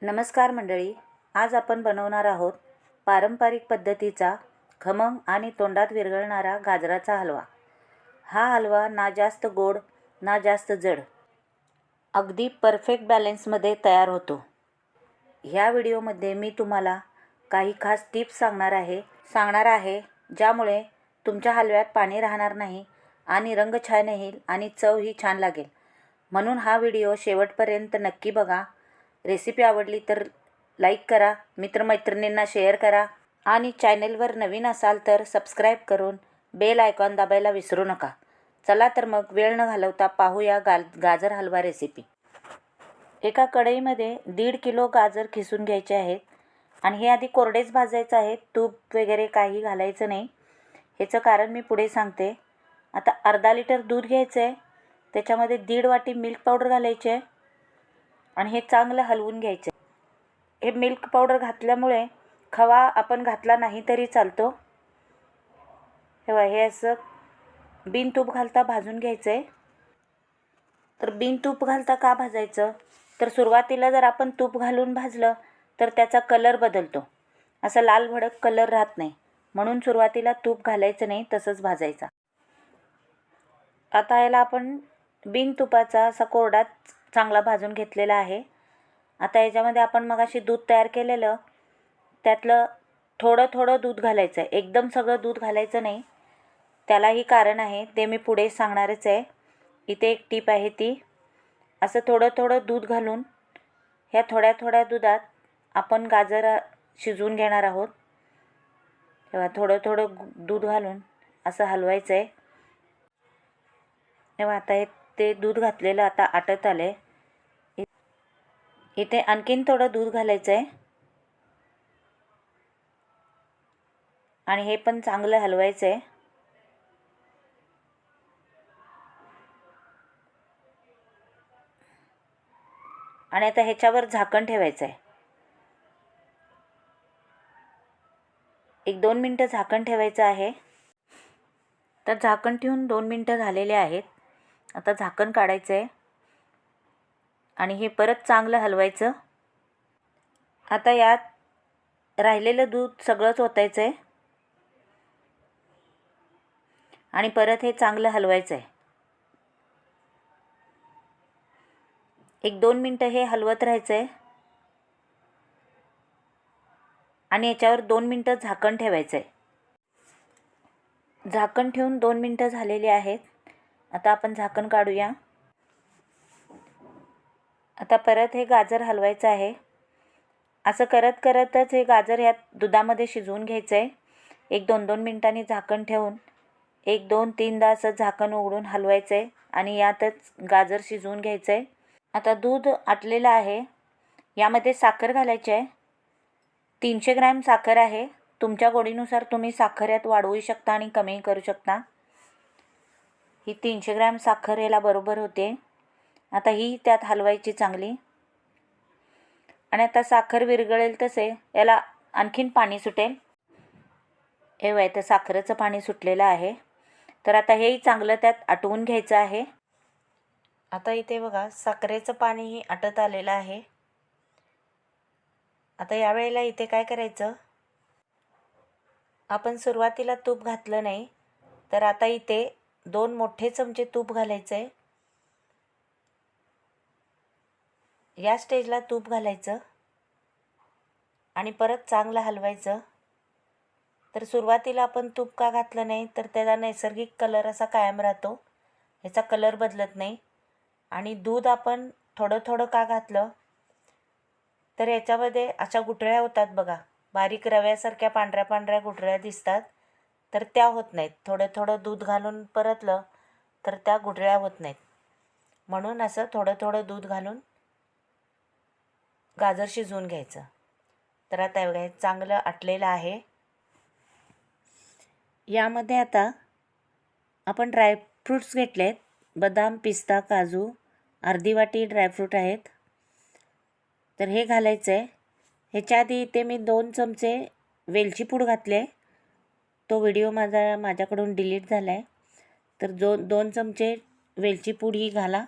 नमस्कार मंडळी, आज आपण बनवणार आहोत पारंपरिक पद्धतीचा खमंग आणि तोंडात विरघळणारा गाजराचा हलवा। हा हलवा ना जास्त गोड ना जास्त जड, अगदी परफेक्ट बॅलन्समध्ये तयार होतो। ह्या व्हिडिओमध्ये मी तुम्हाला काही खास टिप्स सांगणार आहे ज्यामुळे तुमच्या हलव्यात पाणी राहणार नाही आणि रंग छान येईल आणि चवही छान लागेल। म्हणून हा व्हिडिओ शेवटपर्यंत नक्की बघा। रेसिपी आवडली तर लाईक करा, मित्रमैत्रिणींना शेअर करा आणि चॅनलवर नवीन असाल तर सबस्क्राईब करून बेल आयकॉन दाबायला विसरू नका। चला तर मग वेळ न घालवता पाहूया गाजर हलवा रेसिपी। एका कढईमध्ये 1.5 किलो गाजर खिसून घ्यायचे आहेत आणि हे आधी कोरडेच भाजायचे आहेत, तूप वगैरे काही घालायचं नाही। ह्याचं कारण मी पुढे सांगते। आता अर्धा लिटर दूध घ्यायचं आहे, त्याच्यामध्ये 1.5 वाटी मिल्क पावडर घालायची आहे आणि हे चांगलं हलवून घ्यायचं। हे मिल्क पावडर घातल्यामुळे खवा आपण घातला नाही तरी चालतो। हे असं बिन तूप घालता भाजून घ्यायचं आहे। तर बिन तूप घालता का भाजायचं, तर सुरुवातीला जर आपण तूप घालून भाजलं तर त्याचा कलर बदलतो, असा लाल भडक कलर राहत नाही। म्हणून सुरुवातीला तूप घालायचं नाही, तसंच भाजायचा। आता याला आपण बिन तुपाचा असा कोरडा चांगला भाजून घेतलेला आहे। आता याच्यामध्ये आपण मगाशी दूध तयार केलेलं त्यातलं थोडं थोडं दूध घालायचं आहे, एकदम सगळं दूध घालायचं नाही। त्यालाही कारण आहे, ते मी पुढे सांगणारच आहे। इथे एक टीप आहे ती, असं थोडं थोडं दूध घालून ह्या थोड्या थोड्या दुधात आपण गाजर शिजवून घेणार आहोत। तेव्हा थोडं थोडं दूध घालून असं हलवायचं आहे। तेव्हा आता ते दूध घातलेलं आता आटत आले। इथे आणखीन थोडं दूध घालायचं आहे आणि हे पण चांगलं हलवायचं आहे। आणि आता ह्याच्यावर झाकण ठेवायचं आहे। 1-2 मिनटं झाकण ठेवायचं आहे। तर झाकण ठेवून 2 मिनटं झालेले आहेत। आता झाकण काढायचं आहे आणि हे परत चांगलं हलवायचं। आता यात राहिलेलं दूध सगळंच ओतायचं आहे आणि परत हे चांगलं हलवायचं आहे। 1-2 मिनटं हे हलवत राहायचं आहे आणि याच्यावर 2 मिनटं झाकण ठेवायचं आहे। झाकण ठेवून 2 मिनटं झालेली आहेत। आता आपण झाकण काढूया। आता परत हे गाजर हलवायचं आहे। असं करत करतच हे गाजर ह्यात दुधामध्ये शिजवून घ्यायचं आहे। 1-2 मिनटांनी झाकण ठेवून 1-2-3दा असं झाकण उघडून हलवायचं आहे आणि यातच गाजर शिजवून घ्यायचं आहे। आता दूध आटलेलं आहे, यामध्ये साखर घालायची आहे। 300 ग्रॅम साखर आहे। तुमच्या गोडीनुसार तुम्ही साखर यात वाढवू शकता आणि कमी करू शकता। ही 300 ग्रॅम साखर याला बरोबर होते। आता ही त्यात हलवायची चांगली आणि आता साखर विरघळेल तसे याला आणखीन पाणी सुटेल। हे तर साखरेचं पाणी सुटलेलं आहे। तर आता हेही चांगलं त्यात आटवून घ्यायचं आहे। आता इथे बघा साखरेचं पाणीही आटत आलेलं आहे। आता यावेळेला इथे काय करायचं, आपण सुरुवातीला तूप घातलं नाही, तर आता इथे 2 मोठे चमचे तूप घालायचं आहे। या स्टेजला तूप घालायचं आणि परत चांगलं हलवायचं। तर सुरुवातीला आपण तूप का घातलं नाही, तर त्याचा नैसर्गिक कलर असा कायम राहतो, ह्याचा कलर बदलत नाही। आणि दूध आपण थोडं थोडं का घातलं, तर याच्यामध्ये अशा गुठळ्या होतात बघा, बारीक रव्यासारख्या पांढऱ्या पांढऱ्या गुठळ्या दिसतात, तर त्या होत नाहीत। थोडं थोडं दूध घालून परतलं तर त्या गुठळ्या होत नाहीत। म्हणून असं थोडं थोडं दूध घालून गाजर शिजवून घ्यायचं। तर आता बघा हे चांगलं आटलेलं आहे। यामध्ये आता आपण ड्रायफ्रूट्स घेतलेत, बदाम, पिस्ता, काजू, अर्धी वाटी ड्रायफ्रूट आहेत। तर हे घालायचं आहे। ह्याच्या आधी इथे मी 2 चमचे वेलची पूड घातले, तो व्हिडिओ माझ्याकडून डिलीट झाला आहे। तर 2 चमचे वेलची पूड ही घाला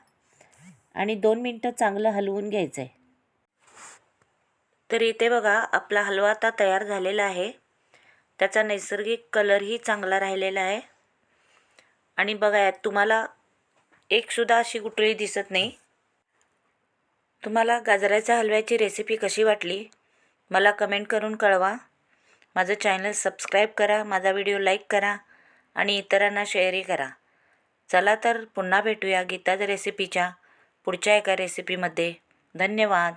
आणि 2 मिनटं चांगलं हलवून घ्यायचं आहे। तर इथे बघा आपला हलवा आता तयार झालेला आहे. त्याचा नैसर्गिक कलरही चांगला राहिलेला आहे. आणि बघा यात तुम्हाला एकसुद्धा अशी गुठळी दिसत नाही. तुम्हाला गाजराच्या हलव्याची रेसिपी कशी वाटली मला कमेंट करून कळवा. माझं चॅनल सबस्क्राईब करा, माझा व्हिडिओ लाईक करा आणि इतरांना शेअरही करा. चला तर पुन्हा भेटूया गीताज रेसिपीच्या पुढच्या एका रेसिपीमध्ये. धन्यवाद.